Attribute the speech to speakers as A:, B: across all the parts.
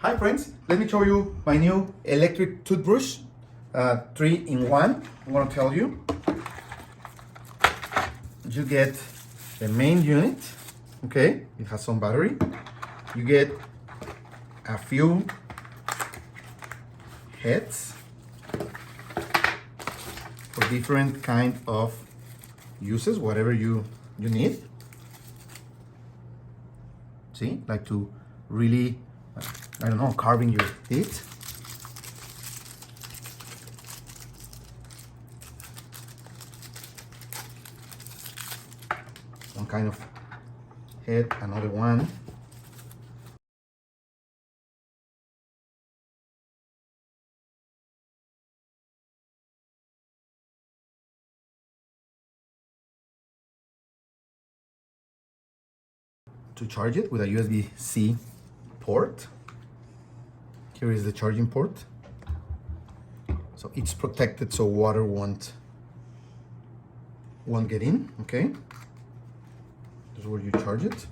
A: Hi friends, let me show you my new electric toothbrush, 3-in-1. I'm gonna tell you. You get the main unit, okay? It has some battery. You get a few heads for different kind of uses, whatever you need. See, like to really, I don't know, carving your teeth. One kind of head, another one. To charge it with a USB-C port. Here is the charging port. So it's protected so water won't get in, okay? This is where you charge it.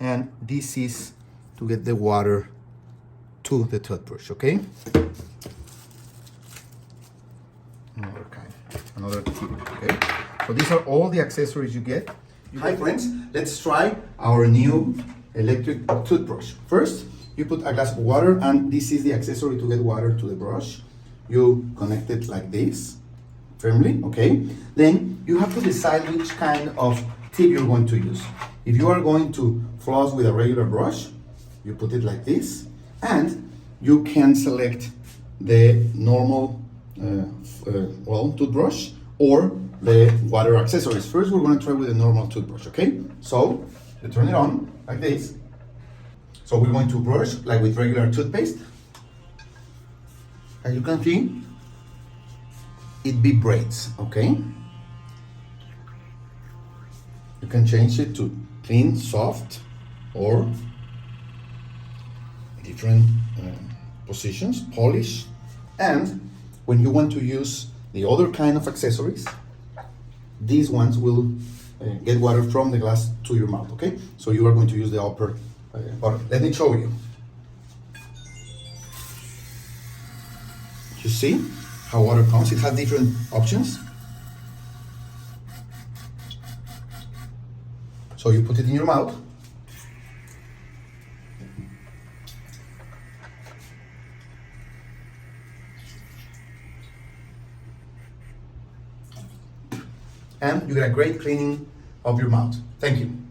A: And this is to get the water to the toothbrush, okay? Another tip, okay? So these are all the accessories you get. Hi friends, let's try our new electric toothbrush. First, you put a glass of water, and this is the accessory to get water to the brush. You connect it like this, firmly, okay? Then you have to decide which kind of tip you're going to use. If you are going to floss with a regular brush, you put it like this, and you can select the normal toothbrush or the water accessories. First, we're going to try with the normal toothbrush, okay? So, you turn it on like this. So we're going to brush like with regular toothpaste. As you can see, it vibrates, okay? You can change it to clean, soft, or different positions, polish. And when you want to use the other kind of accessories, these ones will get water from the glass to your mouth, okay? So you are going to use the upper button. Let me show you. You see how water comes? It has different options. So you put it in your mouth. And you get a great cleaning of your mouth. Thank you.